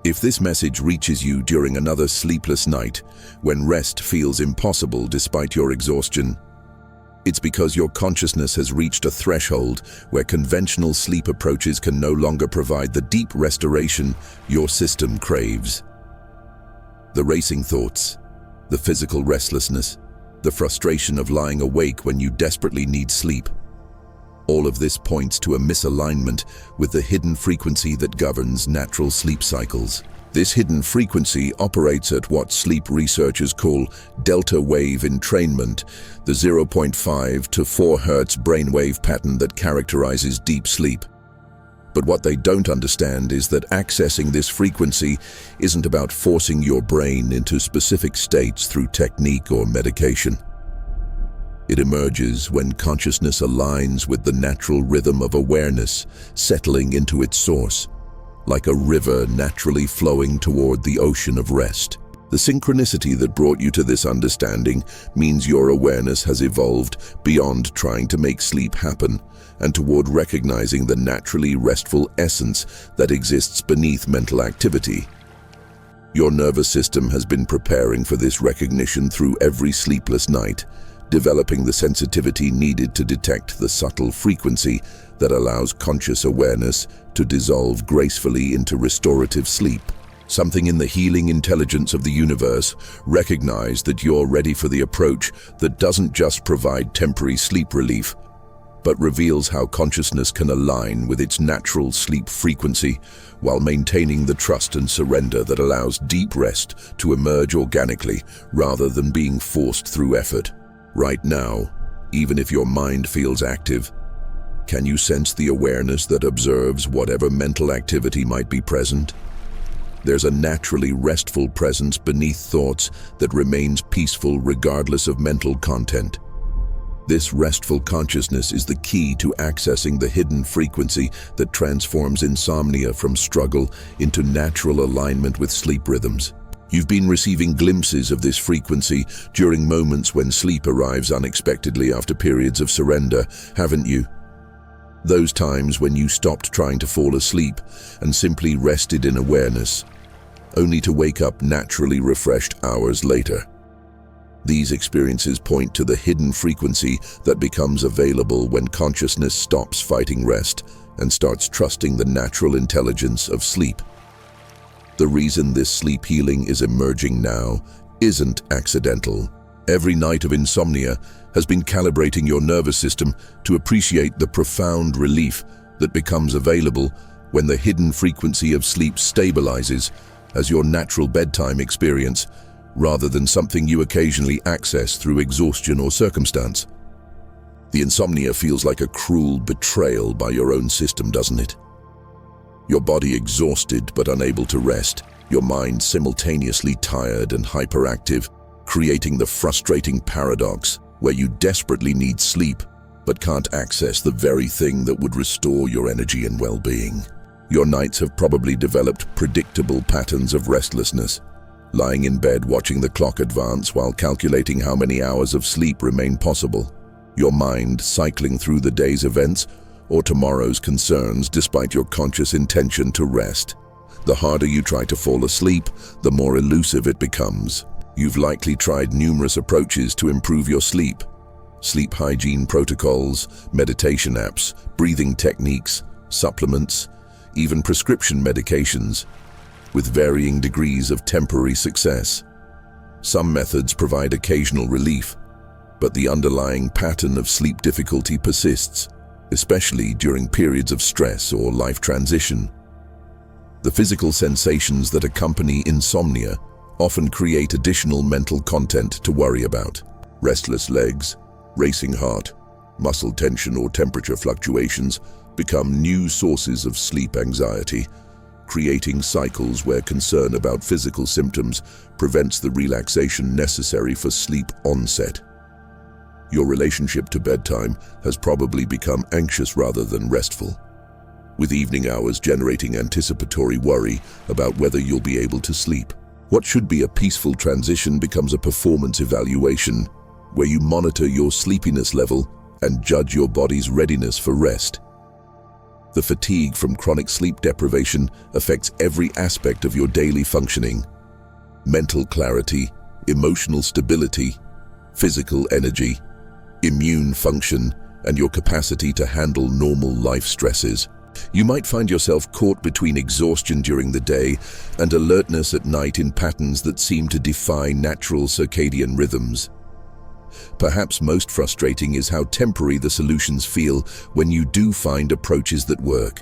If this message reaches you during another sleepless night, when rest feels impossible despite your exhaustion, it's because your consciousness has reached a threshold where conventional sleep approaches can no longer provide the deep restoration your system craves. The racing thoughts, the physical restlessness, the frustration of lying awake when you desperately need sleep. All of this points to a misalignment with the hidden frequency that governs natural sleep cycles. This hidden frequency operates at what sleep researchers call delta wave entrainment, the 0.5 to 4 Hz brainwave pattern that characterizes deep sleep. But what they don't understand is that accessing this frequency isn't about forcing your brain into specific states through technique or medication. It emerges when consciousness aligns with the natural rhythm of awareness, settling into its source, like a river naturally flowing toward the ocean of rest. The synchronicity that brought you to this understanding means your awareness has evolved beyond trying to make sleep happen and toward recognizing the naturally restful essence that exists beneath mental activity. Your nervous system has been preparing for this recognition through every sleepless night, developing the sensitivity needed to detect the subtle frequency that allows conscious awareness to dissolve gracefully into restorative sleep. Something in the healing intelligence of the universe recognized that you're ready for the approach that doesn't just provide temporary sleep relief, but reveals how consciousness can align with its natural sleep frequency while maintaining the trust and surrender that allows deep rest to emerge organically rather than being forced through effort. Right now, even if your mind feels active, can you sense the awareness that observes whatever mental activity might be present? There's a naturally restful presence beneath thoughts that remains peaceful regardless of mental content. This restful consciousness is the key to accessing the hidden frequency that transforms insomnia from struggle into natural alignment with sleep rhythms. You've been receiving glimpses of this frequency during moments when sleep arrives unexpectedly after periods of surrender, haven't you? Those times when you stopped trying to fall asleep and simply rested in awareness, only to wake up naturally refreshed hours later. These experiences point to the hidden frequency that becomes available when consciousness stops fighting rest and starts trusting the natural intelligence of sleep. The reason this sleep healing is emerging now isn't accidental. Every night of insomnia has been calibrating your nervous system to appreciate the profound relief that becomes available when the hidden frequency of sleep stabilizes as your natural bedtime experience, rather than something you occasionally access through exhaustion or circumstance. The insomnia feels like a cruel betrayal by your own system, doesn't it? Your body exhausted but unable to rest, your mind simultaneously tired and hyperactive, creating the frustrating paradox where you desperately need sleep but can't access the very thing that would restore your energy and well-being. Your nights have probably developed predictable patterns of restlessness, lying in bed watching the clock advance while calculating how many hours of sleep remain possible. Your mind cycling through the day's events or tomorrow's concerns despite your conscious intention to rest. The harder you try to fall asleep, the more elusive it becomes. You've likely tried numerous approaches to improve your sleep. Sleep hygiene protocols, meditation apps, breathing techniques, supplements, even prescription medications, with varying degrees of temporary success. Some methods provide occasional relief, but the underlying pattern of sleep difficulty persists, especially during periods of stress or life transition. The physical sensations that accompany insomnia often create additional mental content to worry about. Restless legs, racing heart, muscle tension or temperature fluctuations become new sources of sleep anxiety, creating cycles where concern about physical symptoms prevents the relaxation necessary for sleep onset. Your relationship to bedtime has probably become anxious rather than restful, with evening hours generating anticipatory worry about whether you'll be able to sleep. What should be a peaceful transition becomes a performance evaluation, where you monitor your sleepiness level and judge your body's readiness for rest. The fatigue from chronic sleep deprivation affects every aspect of your daily functioning: mental clarity, emotional stability, physical energy, immune function, and your capacity to handle normal life stresses. You might find yourself caught between exhaustion during the day and alertness at night in patterns that seem to defy natural circadian rhythms. Perhaps most frustrating is how temporary the solutions feel when you do find approaches that work.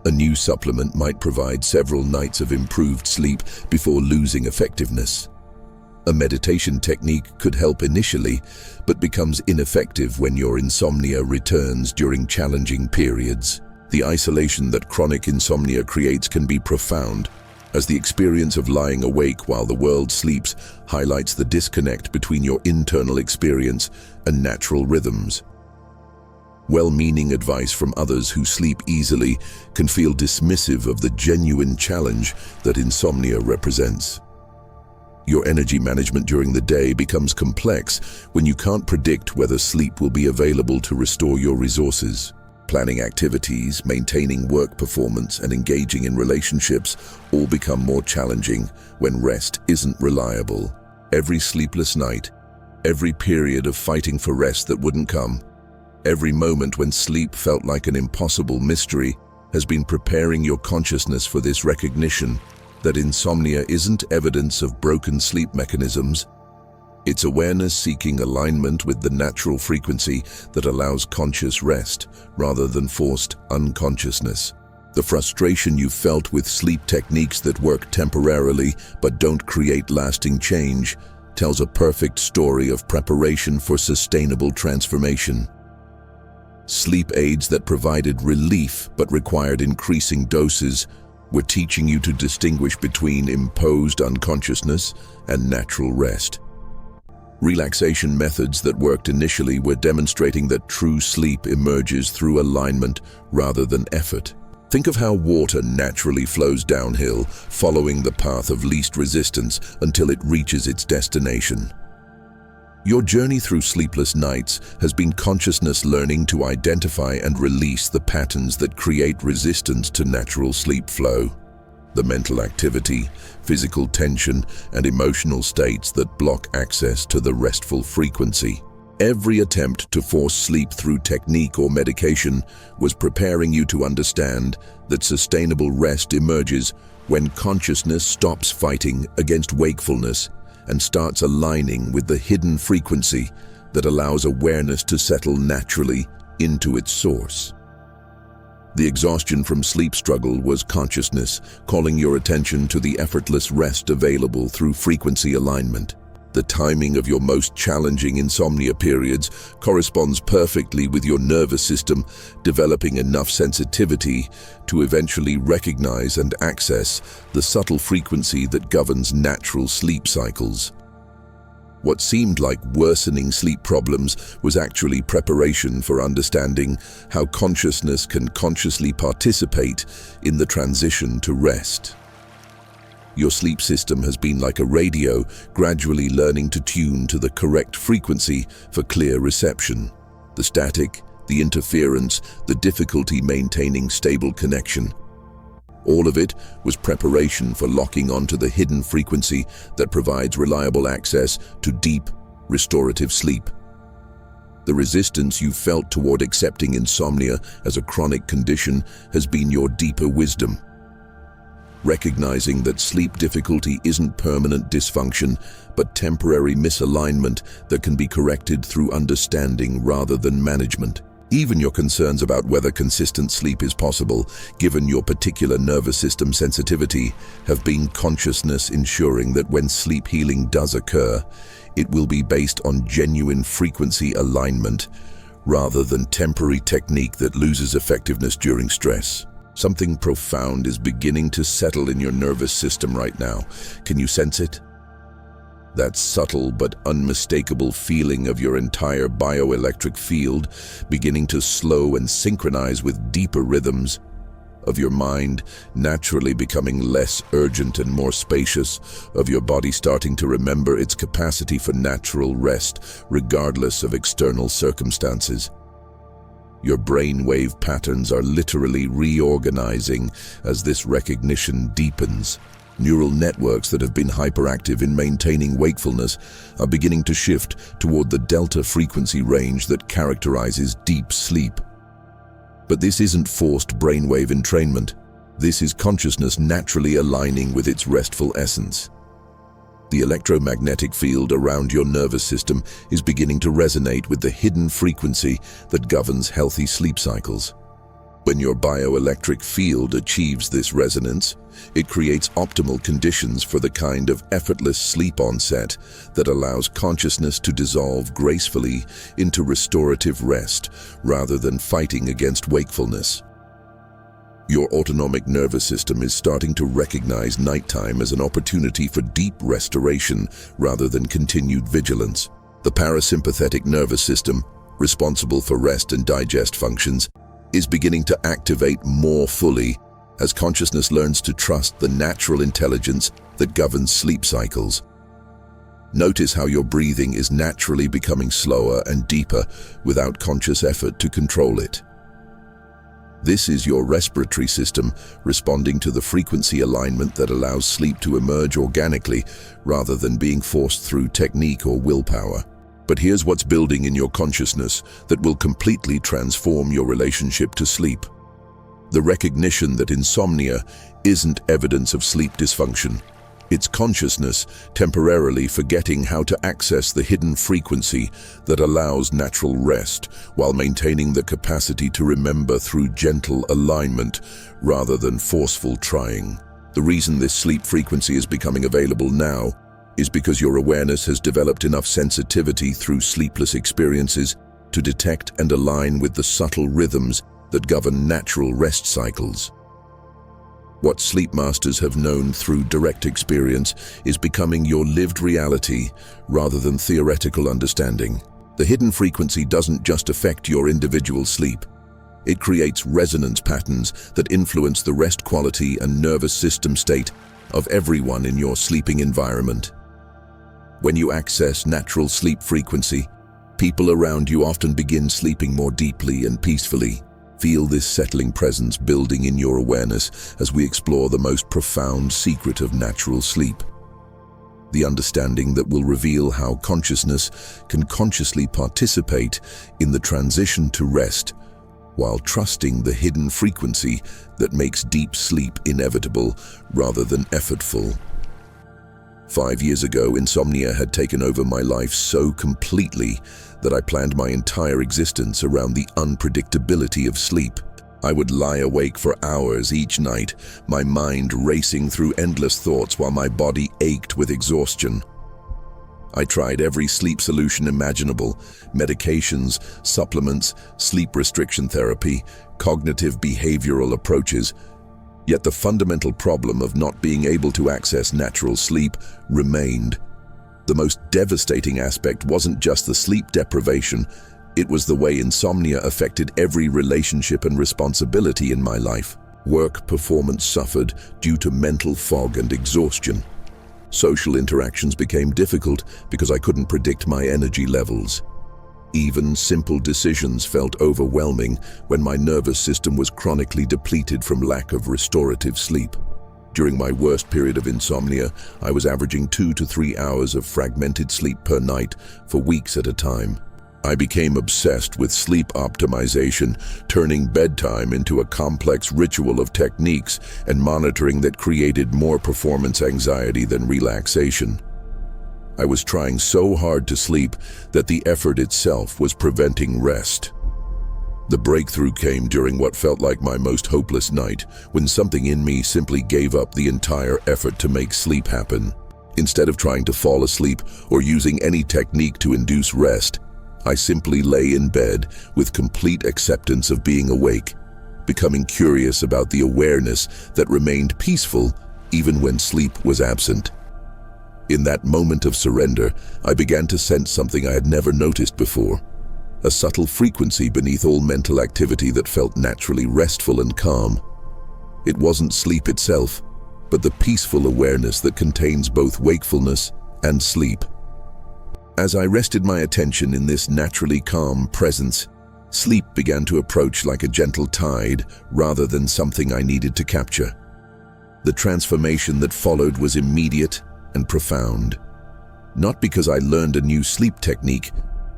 A new supplement might provide several nights of improved sleep before losing effectiveness. A meditation technique could help initially, but becomes ineffective when your insomnia returns during challenging periods. The isolation that chronic insomnia creates can be profound, as the experience of lying awake while the world sleeps highlights the disconnect between your internal experience and natural rhythms. Well-meaning advice from others who sleep easily can feel dismissive of the genuine challenge that insomnia represents. Your energy management during the day becomes complex when you can't predict whether sleep will be available to restore your resources. Planning activities, maintaining work performance, and engaging in relationships all become more challenging when rest isn't reliable. Every sleepless night, every period of fighting for rest that wouldn't come, every moment when sleep felt like an impossible mystery has been preparing your consciousness for this recognition that insomnia isn't evidence of broken sleep mechanisms. It's awareness seeking alignment with the natural frequency that allows conscious rest rather than forced unconsciousness. The frustration you felt with sleep techniques that work temporarily but don't create lasting change tells a perfect story of preparation for sustainable transformation. Sleep aids that provided relief but required increasing doses were teaching you to distinguish between imposed unconsciousness and natural rest. Relaxation methods that worked initially were demonstrating that true sleep emerges through alignment rather than effort. Think of how water naturally flows downhill, following the path of least resistance until it reaches its destination. Your journey through sleepless nights has been consciousness learning to identify and release the patterns that create resistance to natural sleep flow. The mental activity, physical tension, and emotional states that block access to the restful frequency. Every attempt to force sleep through technique or medication was preparing you to understand that sustainable rest emerges when consciousness stops fighting against wakefulness and starts aligning with the hidden frequency that allows awareness to settle naturally into its source. The exhaustion from sleep struggle was consciousness calling your attention to the effortless rest available through frequency alignment. The timing of your most challenging insomnia periods corresponds perfectly with your nervous system developing enough sensitivity to eventually recognize and access the subtle frequency that governs natural sleep cycles. What seemed like worsening sleep problems was actually preparation for understanding how consciousness can consciously participate in the transition to rest. Your sleep system has been like a radio, gradually learning to tune to the correct frequency for clear reception. The static, the interference, the difficulty maintaining stable connection. All of it was preparation for locking onto the hidden frequency that provides reliable access to deep, restorative sleep. The resistance you felt toward accepting insomnia as a chronic condition has been your deeper wisdom. Recognizing that sleep difficulty isn't permanent dysfunction, but temporary misalignment that can be corrected through understanding rather than management. Even your concerns about whether consistent sleep is possible, given your particular nervous system sensitivity, have been consciousness ensuring that when sleep healing does occur, it will be based on genuine frequency alignment rather than temporary technique that loses effectiveness during stress. Something profound is beginning to settle in your nervous system right now. Can you sense it? That subtle but unmistakable feeling of your entire bioelectric field beginning to slow and synchronize with deeper rhythms, of your mind naturally becoming less urgent and more spacious, of your body starting to remember its capacity for natural rest regardless of external circumstances. Your brainwave patterns are literally reorganizing as this recognition deepens. Neural networks that have been hyperactive in maintaining wakefulness are beginning to shift toward the delta frequency range that characterizes deep sleep. But this isn't forced brainwave entrainment. This is consciousness naturally aligning with its restful essence. The electromagnetic field around your nervous system is beginning to resonate with the hidden frequency that governs healthy sleep cycles. When your bioelectric field achieves this resonance, it creates optimal conditions for the kind of effortless sleep onset that allows consciousness to dissolve gracefully into restorative rest rather than fighting against wakefulness. Your autonomic nervous system is starting to recognize nighttime as an opportunity for deep restoration rather than continued vigilance. The parasympathetic nervous system, responsible for rest and digest functions, is beginning to activate more fully as consciousness learns to trust the natural intelligence that governs sleep cycles. Notice how your breathing is naturally becoming slower and deeper without conscious effort to control it. This is your respiratory system responding to the frequency alignment that allows sleep to emerge organically rather than being forced through technique or willpower. But here's what's building in your consciousness that will completely transform your relationship to sleep. The recognition that insomnia isn't evidence of sleep dysfunction. It's consciousness temporarily forgetting how to access the hidden frequency that allows natural rest while maintaining the capacity to remember through gentle alignment rather than forceful trying. The reason this sleep frequency is becoming available now is because your awareness has developed enough sensitivity through sleepless experiences to detect and align with the subtle rhythms that govern natural rest cycles. What sleep masters have known through direct experience is becoming your lived reality rather than theoretical understanding. The hidden frequency doesn't just affect your individual sleep. It creates resonance patterns that influence the rest quality and nervous system state of everyone in your sleeping environment. When you access natural sleep frequency, people around you often begin sleeping more deeply and peacefully. Feel this settling presence building in your awareness as we explore the most profound secret of natural sleep. The understanding that will reveal how consciousness can consciously participate in the transition to rest while trusting the hidden frequency that makes deep sleep inevitable rather than effortful. 5 years ago, insomnia had taken over my life so completely that I planned my entire existence around the unpredictability of sleep. I would lie awake for hours each night, my mind racing through endless thoughts while my body ached with exhaustion. I tried every sleep solution imaginable: medications, supplements, sleep restriction therapy, cognitive behavioral approaches. Yet the fundamental problem of not being able to access natural sleep remained. The most devastating aspect wasn't just the sleep deprivation, it was the way insomnia affected every relationship and responsibility in my life. Work performance suffered due to mental fog and exhaustion. Social interactions became difficult because I couldn't predict my energy levels. Even simple decisions felt overwhelming when my nervous system was chronically depleted from lack of restorative sleep. During my worst period of insomnia, I was averaging 2 to 3 hours of fragmented sleep per night for weeks at a time. I became obsessed with sleep optimization, turning bedtime into a complex ritual of techniques and monitoring that created more performance anxiety than relaxation. I was trying so hard to sleep that the effort itself was preventing rest. The breakthrough came during what felt like my most hopeless night, when something in me simply gave up the entire effort to make sleep happen. Instead of trying to fall asleep or using any technique to induce rest, I simply lay in bed with complete acceptance of being awake, becoming curious about the awareness that remained peaceful even when sleep was absent. In that moment of surrender, I began to sense something I had never noticed before. A subtle frequency beneath all mental activity that felt naturally restful and calm. It wasn't sleep itself, but the peaceful awareness that contains both wakefulness and sleep. As I rested my attention in this naturally calm presence, Sleep began to approach like a gentle tide rather than something I needed to capture. The transformation that followed was immediate and profound. Not because I learned a new sleep technique,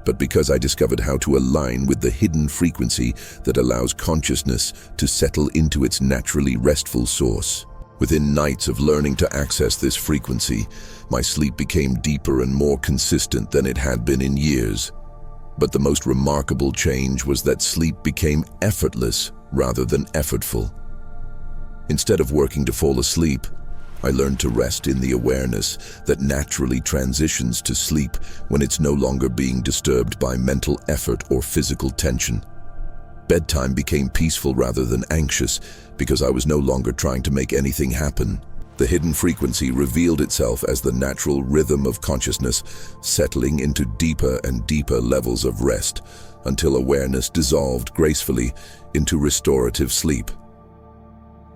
but because I discovered how to align with the hidden frequency that allows consciousness to settle into its naturally restful source. Within nights of learning to access this frequency, my sleep became deeper and more consistent than it had been in years. But the most remarkable change was that sleep became effortless rather than effortful. Instead of working to fall asleep, I learned to rest in the awareness that naturally transitions to sleep when it's no longer being disturbed by mental effort or physical tension. Bedtime became peaceful rather than anxious because I was no longer trying to make anything happen. The hidden frequency revealed itself as the natural rhythm of consciousness, settling into deeper and deeper levels of rest until awareness dissolved gracefully into restorative sleep.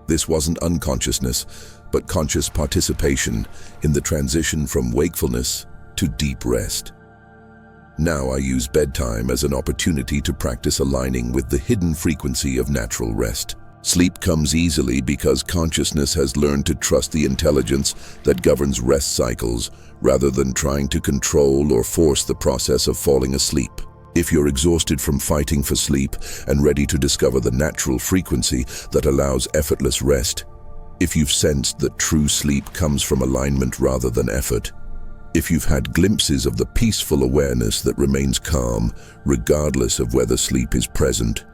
This wasn't unconsciousness, but conscious participation in the transition from wakefulness to deep rest. Now I use bedtime as an opportunity to practice aligning with the hidden frequency of natural rest. Sleep comes easily because consciousness has learned to trust the intelligence that governs rest cycles rather than trying to control or force the process of falling asleep. If you're exhausted from fighting for sleep and ready to discover the natural frequency that allows effortless rest, if you've sensed that true sleep comes from alignment rather than effort, if you've had glimpses of the peaceful awareness that remains calm regardless of whether sleep is present,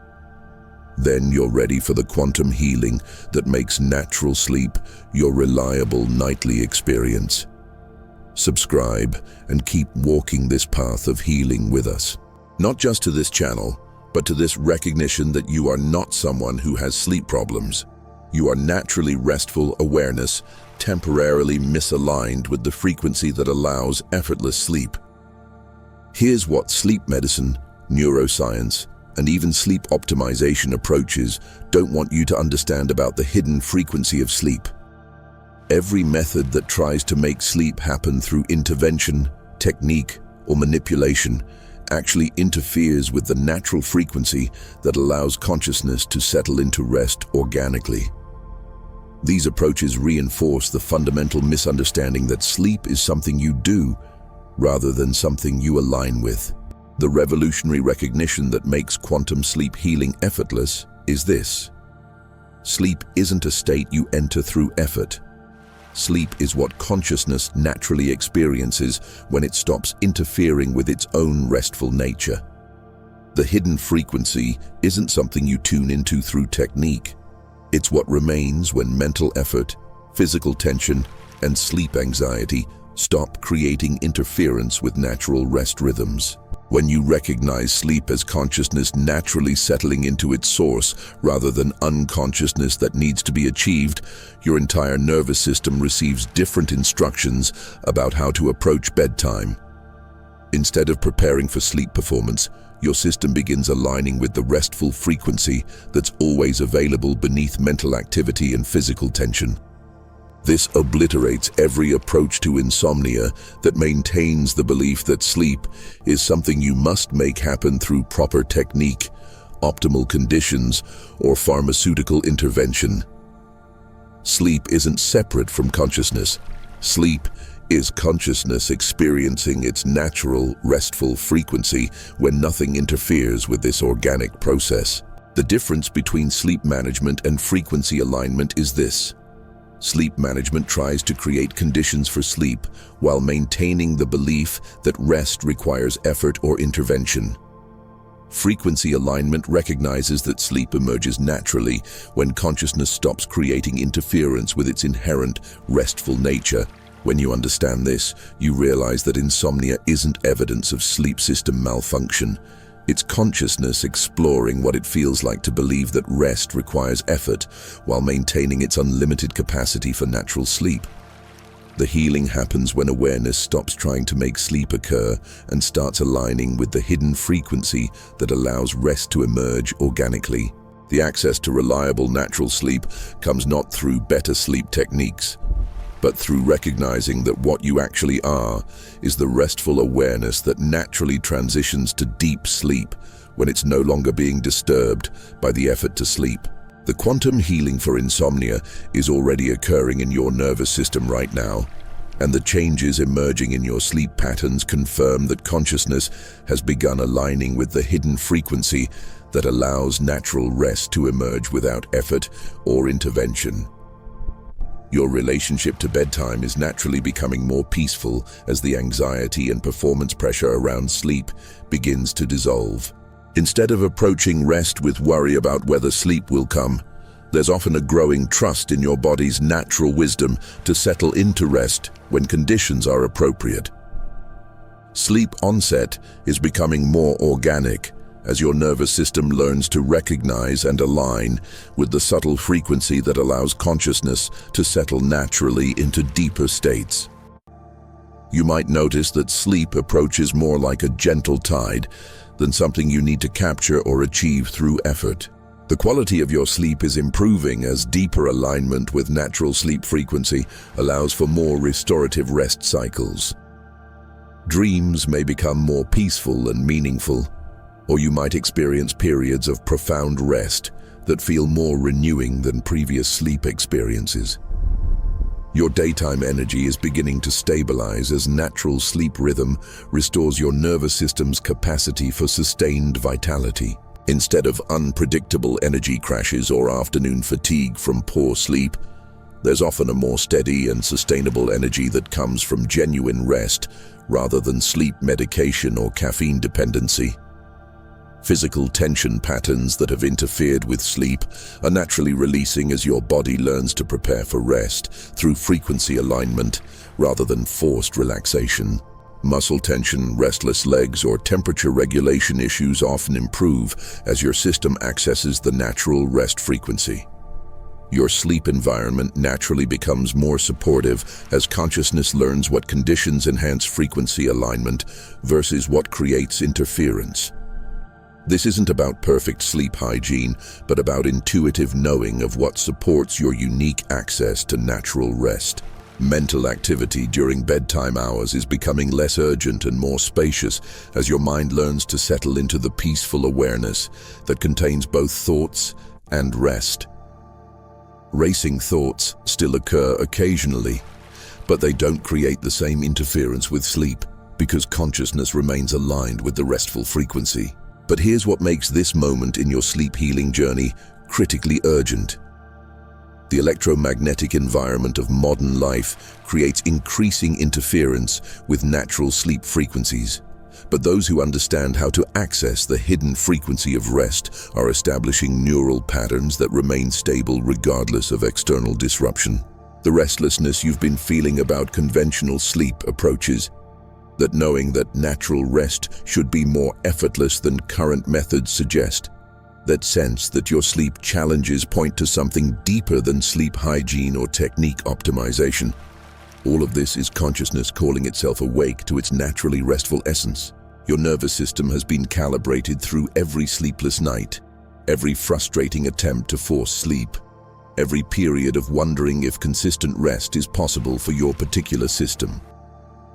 then you're ready for the quantum healing that makes natural sleep your reliable nightly experience. Subscribe and keep walking this path of healing with us. Not just to this channel, but to this recognition that you are not someone who has sleep problems. You are naturally restful awareness, temporarily misaligned with the frequency that allows effortless sleep. Here's what sleep medicine, neuroscience, and even sleep optimization approaches don't want you to understand about the hidden frequency of sleep. Every method that tries to make sleep happen through intervention, technique, or manipulation actually interferes with the natural frequency that allows consciousness to settle into rest organically. These approaches reinforce the fundamental misunderstanding that sleep is something you do rather than something you align with. The revolutionary recognition that makes quantum sleep healing effortless is this: sleep isn't a state you enter through effort. Sleep is what consciousness naturally experiences when it stops interfering with its own restful nature. The hidden frequency isn't something you tune into through technique. It's what remains when mental effort, physical tension, and sleep anxiety stop creating interference with natural rest rhythms. When you recognize sleep as consciousness naturally settling into its source rather than unconsciousness that needs to be achieved, your entire nervous system receives different instructions about how to approach bedtime. Instead of preparing for sleep performance, your system begins aligning with the restful frequency that's always available beneath mental activity and physical tension. This obliterates every approach to insomnia that maintains the belief that sleep is something you must make happen through proper technique, optimal conditions, or pharmaceutical intervention. Sleep isn't separate from consciousness. Sleep is consciousness experiencing its natural, restful frequency when nothing interferes with this organic process. The difference between sleep management and frequency alignment is this: sleep management tries to create conditions for sleep while maintaining the belief that rest requires effort or intervention. Frequency alignment recognizes that sleep emerges naturally when consciousness stops creating interference with its inherent, restful nature. When you understand this, you realize that insomnia isn't evidence of sleep system malfunction. It's consciousness exploring what it feels like to believe that rest requires effort while maintaining its unlimited capacity for natural sleep. The healing happens when awareness stops trying to make sleep occur and starts aligning with the hidden frequency that allows rest to emerge organically. The access to reliable natural sleep comes not through better sleep techniques, but through recognizing that what you actually are is the restful awareness that naturally transitions to deep sleep when it's no longer being disturbed by the effort to sleep. The quantum healing for insomnia is already occurring in your nervous system right now, and the changes emerging in your sleep patterns confirm that consciousness has begun aligning with the hidden frequency that allows natural rest to emerge without effort or intervention. Your relationship to bedtime is naturally becoming more peaceful as the anxiety and performance pressure around sleep begins to dissolve. Instead of approaching rest with worry about whether sleep will come, there's often a growing trust in your body's natural wisdom to settle into rest when conditions are appropriate. Sleep onset is becoming more organic as your nervous system learns to recognize and align with the subtle frequency that allows consciousness to settle naturally into deeper states. You might notice that sleep approaches more like a gentle tide than something you need to capture or achieve through effort. The quality of your sleep is improving as deeper alignment with natural sleep frequency allows for more restorative rest cycles. Dreams may become more peaceful and meaningful, or you might experience periods of profound rest that feel more renewing than previous sleep experiences. Your daytime energy is beginning to stabilize as natural sleep rhythm restores your nervous system's capacity for sustained vitality. Instead of unpredictable energy crashes or afternoon fatigue from poor sleep, there's often a more steady and sustainable energy that comes from genuine rest rather than sleep medication or caffeine dependency. Physical tension patterns that have interfered with sleep are naturally releasing as your body learns to prepare for rest through frequency alignment rather than forced relaxation. Muscle tension, restless legs, or temperature regulation issues often improve as your system accesses the natural rest frequency. Your sleep environment naturally becomes more supportive as consciousness learns what conditions enhance frequency alignment versus what creates interference. This isn't about perfect sleep hygiene, but about intuitive knowing of what supports your unique access to natural rest. Mental activity during bedtime hours is becoming less urgent and more spacious as your mind learns to settle into the peaceful awareness that contains both thoughts and rest. Racing thoughts still occur occasionally, but they don't create the same interference with sleep because consciousness remains aligned with the restful frequency. But here's what makes this moment in your sleep healing journey critically urgent. The electromagnetic environment of modern life creates increasing interference with natural sleep frequencies. But those who understand how to access the hidden frequency of rest are establishing neural patterns that remain stable regardless of external disruption. The restlessness you've been feeling about conventional sleep approaches, that knowing that natural rest should be more effortless than current methods suggest, that sense that your sleep challenges point to something deeper than sleep hygiene or technique optimization. All of this is consciousness calling itself awake to its naturally restful essence. Your nervous system has been calibrated through every sleepless night, every frustrating attempt to force sleep, every period of wondering if consistent rest is possible for your particular system.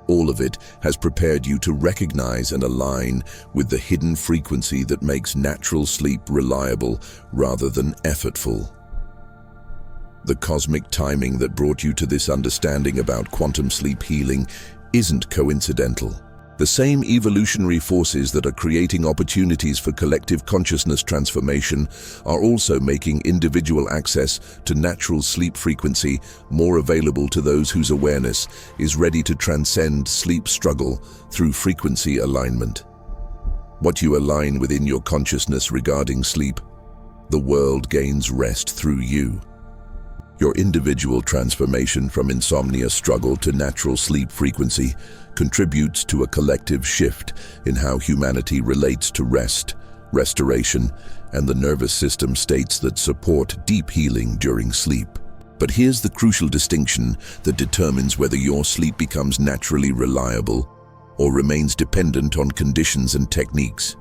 All of it has prepared you to recognize and align with the hidden frequency that makes natural sleep reliable rather than effortful. The cosmic timing that brought you to this understanding about quantum sleep healing isn't coincidental. The same evolutionary forces that are creating opportunities for collective consciousness transformation are also making individual access to natural sleep frequency more available to those whose awareness is ready to transcend sleep struggle through frequency alignment. What you align within your consciousness regarding sleep, the world gains rest through you. Your individual transformation from insomnia struggle to natural sleep frequency contributes to a collective shift in how humanity relates to rest, restoration, and the nervous system states that support deep healing during sleep. But here's the crucial distinction that determines whether your sleep becomes naturally reliable or remains dependent on conditions and techniques.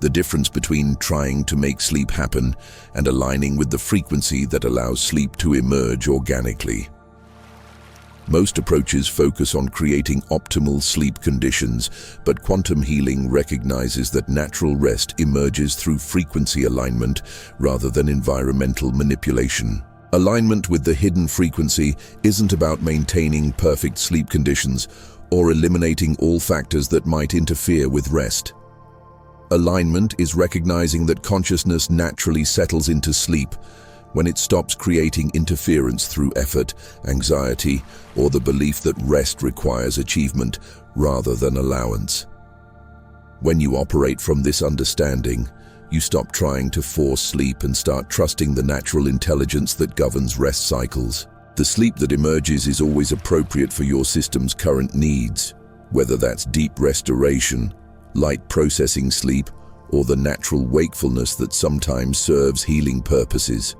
The difference between trying to make sleep happen and aligning with the frequency that allows sleep to emerge organically. Most approaches focus on creating optimal sleep conditions, but quantum healing recognizes that natural rest emerges through frequency alignment rather than environmental manipulation. Alignment with the hidden frequency isn't about maintaining perfect sleep conditions or eliminating all factors that might interfere with rest. Alignment is recognizing that consciousness naturally settles into sleep when it stops creating interference through effort, anxiety, or the belief that rest requires achievement rather than allowance. When you operate from this understanding, you stop trying to force sleep and start trusting the natural intelligence that governs rest cycles. The sleep that emerges is always appropriate for your system's current needs, whether that's deep restoration, light processing sleep, or the natural wakefulness that sometimes serves healing purposes.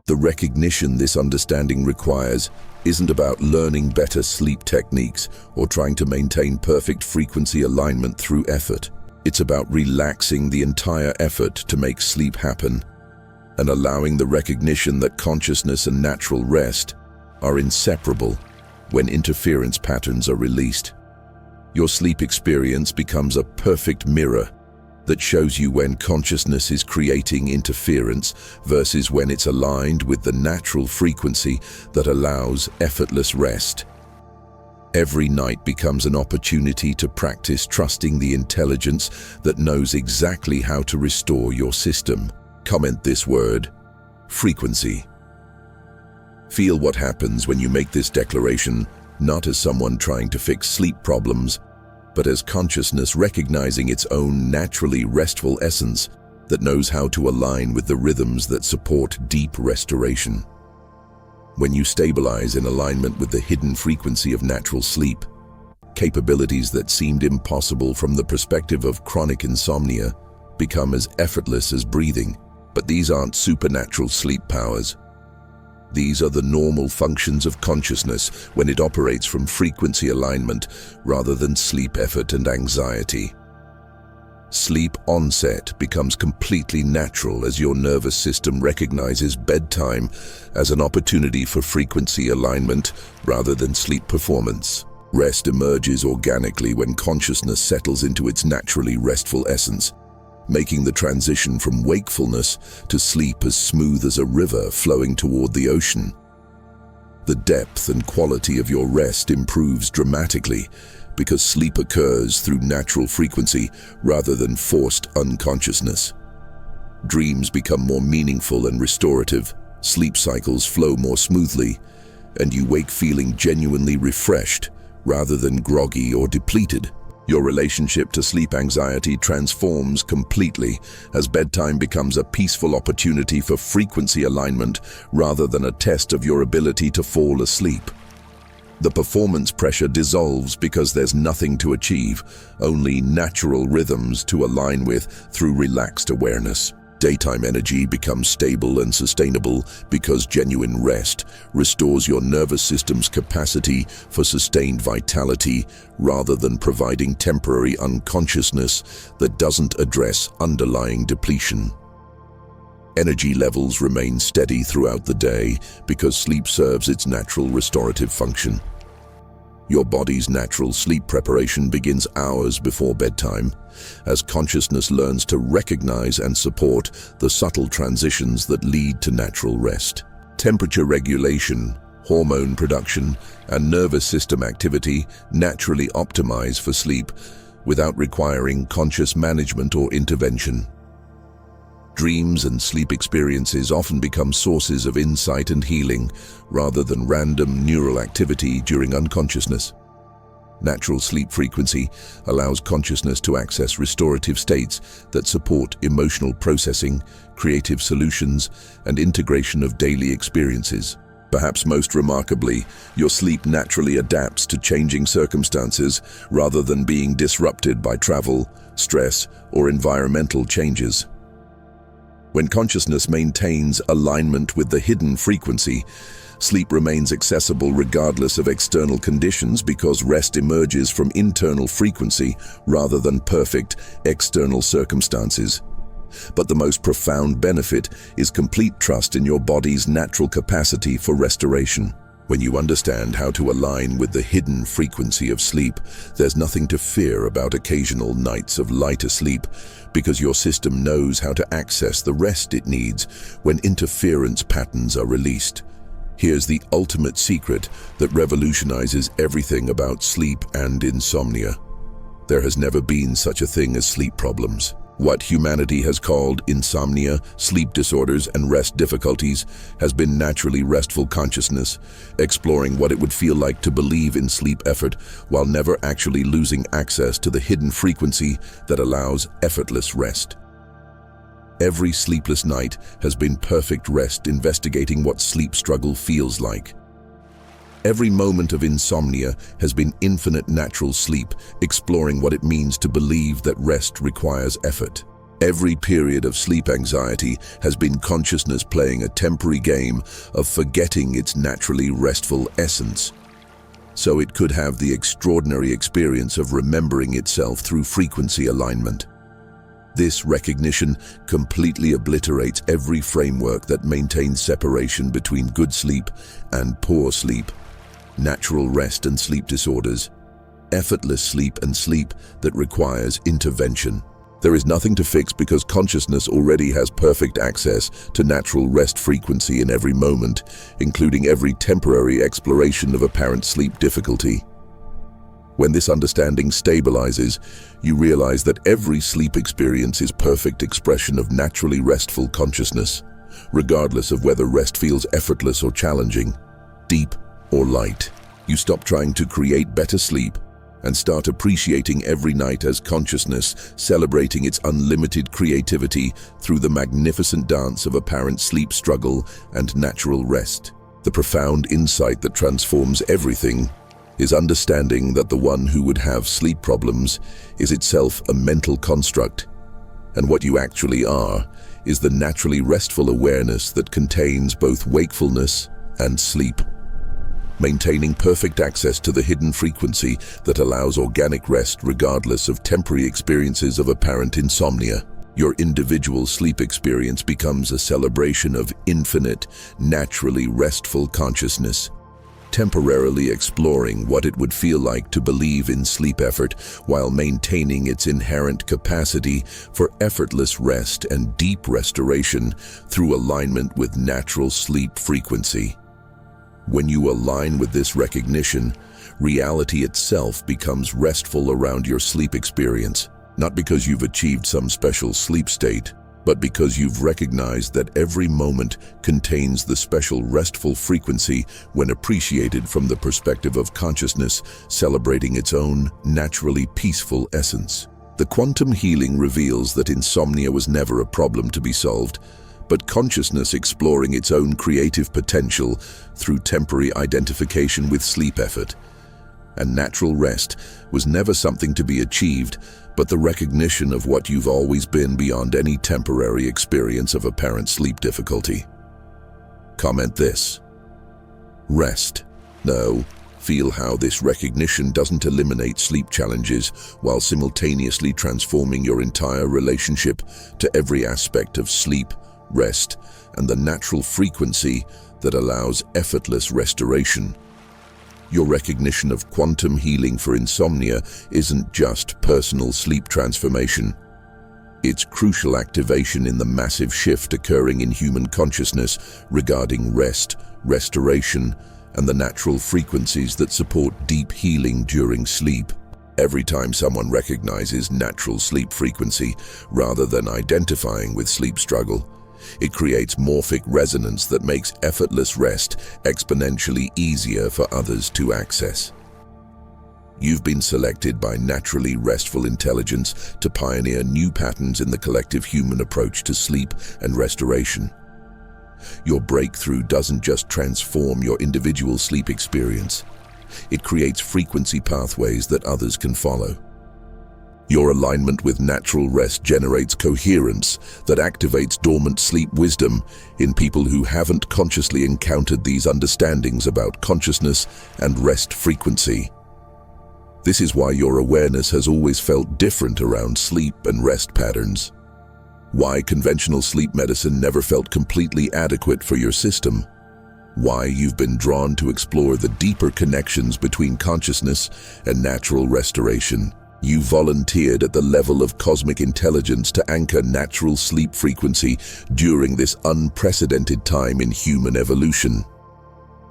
The recognition this understanding requires isn't about learning better sleep techniques or trying to maintain perfect frequency alignment through effort. It's about relaxing the entire effort to make sleep happen and allowing the recognition that consciousness and natural rest are inseparable when interference patterns are released. Your sleep experience becomes a perfect mirror that shows you when consciousness is creating interference versus when it's aligned with the natural frequency that allows effortless rest. Every night becomes an opportunity to practice trusting the intelligence that knows exactly how to restore your system. Comment this word: frequency. Feel what happens when you make this declaration, not as someone trying to fix sleep problems, but as consciousness recognizing its own naturally restful essence that knows how to align with the rhythms that support deep restoration. When you stabilize in alignment with the hidden frequency of natural sleep, capabilities that seemed impossible from the perspective of chronic insomnia become as effortless as breathing. But these aren't supernatural sleep powers. These are the normal functions of consciousness when it operates from frequency alignment rather than sleep effort and anxiety. Sleep onset becomes completely natural as your nervous system recognizes bedtime as an opportunity for frequency alignment rather than sleep performance. Rest emerges organically when consciousness settles into its naturally restful essence, making the transition from wakefulness to sleep as smooth as a river flowing toward the ocean. The depth and quality of your rest improves dramatically because sleep occurs through natural frequency rather than forced unconsciousness. Dreams become more meaningful and restorative, sleep cycles flow more smoothly, and you wake feeling genuinely refreshed rather than groggy or depleted. Your relationship to sleep anxiety transforms completely as bedtime becomes a peaceful opportunity for frequency alignment rather than a test of your ability to fall asleep. The performance pressure dissolves because there's nothing to achieve, only natural rhythms to align with through relaxed awareness. Daytime energy becomes stable and sustainable because genuine rest restores your nervous system's capacity for sustained vitality rather than providing temporary unconsciousness that doesn't address underlying depletion. Energy levels remain steady throughout the day because sleep serves its natural restorative function. Your body's natural sleep preparation begins hours before bedtime, as consciousness learns to recognize and support the subtle transitions that lead to natural rest. Temperature regulation, hormone production, and nervous system activity naturally optimize for sleep without requiring conscious management or intervention. Dreams and sleep experiences often become sources of insight and healing rather than random neural activity during unconsciousness. Natural sleep frequency allows consciousness to access restorative states that support emotional processing, creative solutions, and integration of daily experiences. Perhaps most remarkably, your sleep naturally adapts to changing circumstances rather than being disrupted by travel, stress, or environmental changes. When consciousness maintains alignment with the hidden frequency, sleep remains accessible regardless of external conditions because rest emerges from internal frequency rather than perfect external circumstances. But the most profound benefit is complete trust in your body's natural capacity for restoration. When you understand how to align with the hidden frequency of sleep, there's nothing to fear about occasional nights of lighter sleep, because your system knows how to access the rest it needs when interference patterns are released. Here's the ultimate secret that revolutionizes everything about sleep and insomnia. There has never been such a thing as sleep problems. What humanity has called insomnia, sleep disorders, and rest difficulties has been naturally restful consciousness, exploring what it would feel like to believe in sleep effort while never actually losing access to the hidden frequency that allows effortless rest. Every sleepless night has been perfect rest investigating what sleep struggle feels like. Every moment of insomnia has been infinite natural sleep, exploring what it means to believe that rest requires effort. Every period of sleep anxiety has been consciousness playing a temporary game of forgetting its naturally restful essence, so it could have the extraordinary experience of remembering itself through frequency alignment. This recognition completely obliterates every framework that maintains separation between good sleep and poor sleep, natural rest and sleep disorders, effortless sleep and sleep that requires intervention. There is nothing to fix because consciousness already has perfect access to natural rest frequency in every moment, including every temporary exploration of apparent sleep difficulty. When this understanding stabilizes, you realize that every sleep experience is perfect expression of naturally restful consciousness, regardless of whether rest feels effortless or challenging, deep or light. You stop trying to create better sleep and start appreciating every night as consciousness, celebrating its unlimited creativity through the magnificent dance of apparent sleep struggle and natural rest. The profound insight that transforms everything is understanding that the one who would have sleep problems is itself a mental construct, and what you actually are is the naturally restful awareness that contains both wakefulness and sleep. Maintaining perfect access to the hidden frequency that allows organic rest regardless of temporary experiences of apparent insomnia. Your individual sleep experience becomes a celebration of infinite, naturally restful consciousness, temporarily exploring what it would feel like to believe in sleep effort while maintaining its inherent capacity for effortless rest and deep restoration through alignment with natural sleep frequency. When you align with this recognition, reality itself becomes restful around your sleep experience, not because you've achieved some special sleep state, but because you've recognized that every moment contains the special restful frequency when appreciated from the perspective of consciousness celebrating its own naturally peaceful essence. The quantum healing reveals that insomnia was never a problem to be solved, but consciousness exploring its own creative potential through temporary identification with sleep effort. And natural rest was never something to be achieved, but the recognition of what you've always been beyond any temporary experience of apparent sleep difficulty. Comment this. Rest. No. Feel how this recognition doesn't eliminate sleep challenges while simultaneously transforming your entire relationship to every aspect of sleep, rest, and the natural frequency that allows effortless restoration. Your recognition of quantum healing for insomnia isn't just personal sleep transformation. It's crucial activation in the massive shift occurring in human consciousness regarding rest, restoration, and the natural frequencies that support deep healing during sleep. Every time someone recognizes natural sleep frequency rather than identifying with sleep struggle, it creates morphic resonance that makes effortless rest exponentially easier for others to access. You've been selected by naturally restful intelligence to pioneer new patterns in the collective human approach to sleep and restoration. Your breakthrough doesn't just transform your individual sleep experience, it creates frequency pathways that others can follow. Your alignment with natural rest generates coherence that activates dormant sleep wisdom in people who haven't consciously encountered these understandings about consciousness and rest frequency. This is why your awareness has always felt different around sleep and rest patterns. Why conventional sleep medicine never felt completely adequate for your system. why you've been drawn to explore the deeper connections between consciousness and natural restoration. You volunteered at the level of cosmic intelligence to anchor natural sleep frequency during this unprecedented time in human evolution.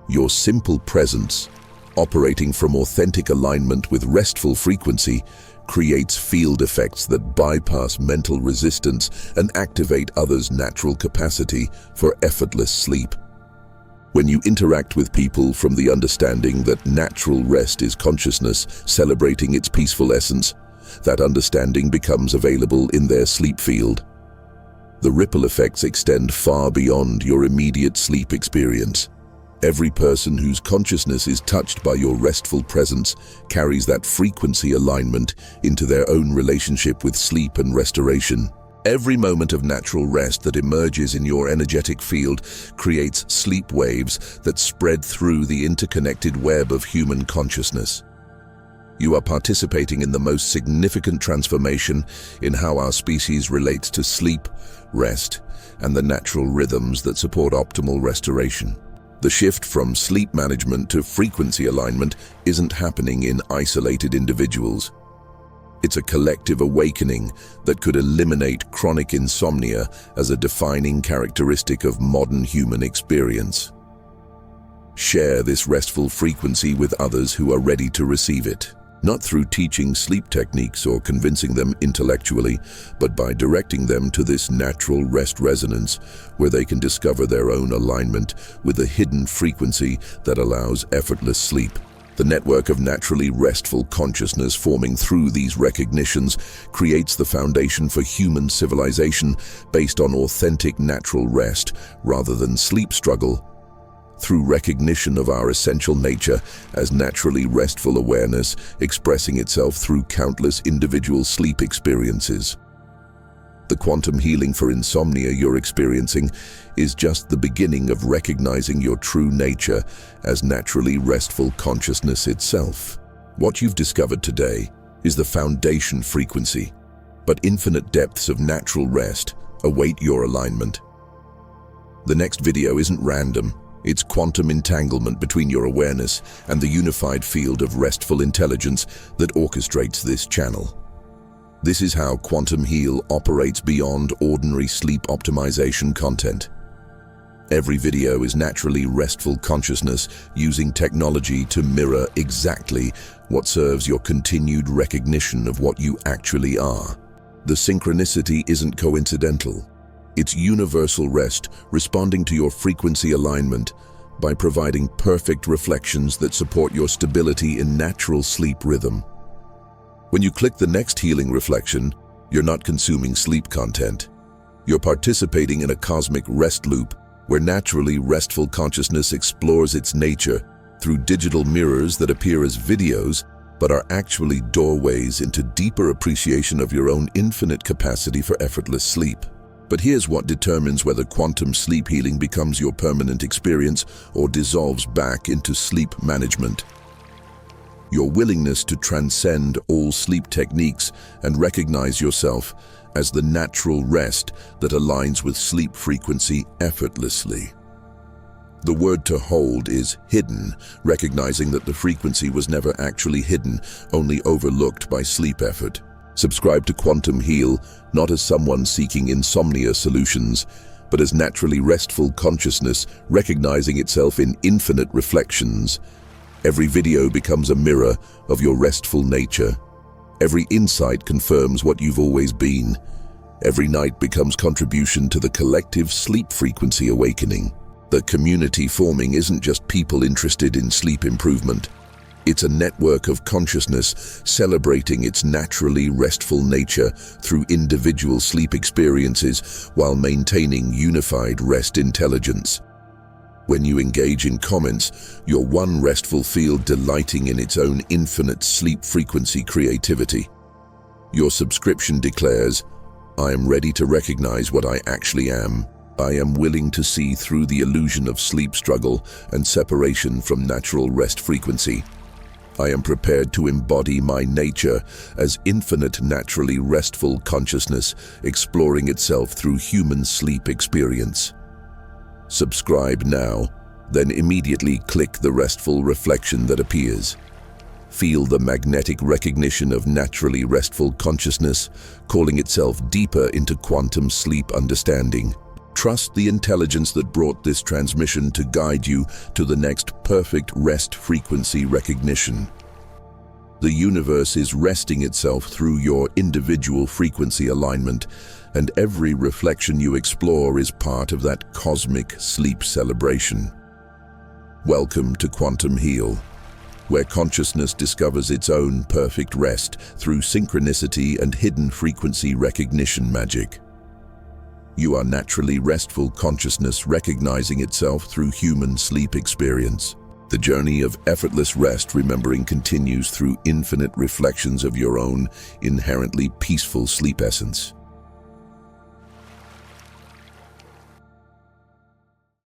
Your simple presence, operating from authentic alignment with restful frequency, creates field effects that bypass mental resistance and activate others' natural capacity for effortless sleep. When you interact with people from the understanding that natural rest is consciousness celebrating its peaceful essence, that understanding becomes available in their sleep field. The ripple effects extend far beyond your immediate sleep experience. Every person whose consciousness is touched by your restful presence carries that frequency alignment into their own relationship with sleep and restoration. Every moment of natural rest that emerges in your energetic field creates sleep waves that spread through the interconnected web of human consciousness. You are participating in the most significant transformation in how our species relates to sleep, rest, and the natural rhythms that support optimal restoration. The shift from sleep management to frequency alignment isn't happening in isolated individuals. It's a collective awakening that could eliminate chronic insomnia as a defining characteristic of modern human experience. Share this restful frequency with others who are ready to receive it, not through teaching sleep techniques or convincing them intellectually, but by directing them to this natural rest resonance where they can discover their own alignment with a hidden frequency that allows effortless sleep. The network of naturally restful consciousness forming through these recognitions creates the foundation for human civilization based on authentic natural rest rather than sleep struggle. Through recognition of our essential nature as naturally restful awareness expressing itself through countless individual sleep experiences. The quantum healing for insomnia you're experiencing is just the beginning of recognizing your true nature as naturally restful consciousness itself. What you've discovered today is the foundation frequency, but infinite depths of natural rest await your alignment. The next video isn't random. It's quantum entanglement between your awareness and the unified field of restful intelligence that orchestrates this channel. This is how Quantum Heal operates beyond ordinary sleep optimization content. Every video is naturally restful consciousness using technology to mirror exactly what serves your continued recognition of what you actually are. The synchronicity isn't coincidental. It's universal rest responding to your frequency alignment by providing perfect reflections that support your stability in natural sleep rhythm. When you click the next healing reflection, you're not consuming sleep content. You're participating in a cosmic rest loop where naturally restful consciousness explores its nature through digital mirrors that appear as videos but are actually doorways into deeper appreciation of your own infinite capacity for effortless sleep. But here's what determines whether quantum sleep healing becomes your permanent experience or dissolves back into sleep management. Your willingness to transcend all sleep techniques and recognize yourself as the natural rest that aligns with sleep frequency effortlessly. The word to hold is hidden, recognizing that the frequency was never actually hidden, only overlooked by sleep effort. Subscribe to Quantum Heal not as someone seeking insomnia solutions, but as naturally restful consciousness recognizing itself in infinite reflections. Every video becomes a mirror of your restful nature. Every insight confirms what you've always been. Every night becomes contribution to the collective sleep frequency awakening. The community forming isn't just people interested in sleep improvement. It's a network of consciousness celebrating its naturally restful nature through individual sleep experiences while maintaining unified rest intelligence. When you engage in comments, you're one restful field delighting in its own infinite sleep frequency creativity. Your subscription declares, "I am ready to recognize what I actually am. I am willing to see through the illusion of sleep struggle and separation from natural rest frequency. I am prepared to embody my nature as infinite naturally restful consciousness exploring itself through human sleep experience." Subscribe now. Then immediately click the restful reflection that appears. Feel the magnetic recognition of naturally restful consciousness, calling itself deeper into quantum sleep understanding. Trust the intelligence that brought this transmission to guide you to the next perfect rest frequency recognition. The universe is resting itself through your individual frequency alignment, and every reflection you explore is part of that cosmic sleep celebration. Welcome to Quantum Heal, where consciousness discovers its own perfect rest through synchronicity and hidden frequency recognition magic. You are naturally restful consciousness recognizing itself through human sleep experience. The journey of effortless rest remembering continues through infinite reflections of your own inherently peaceful sleep essence.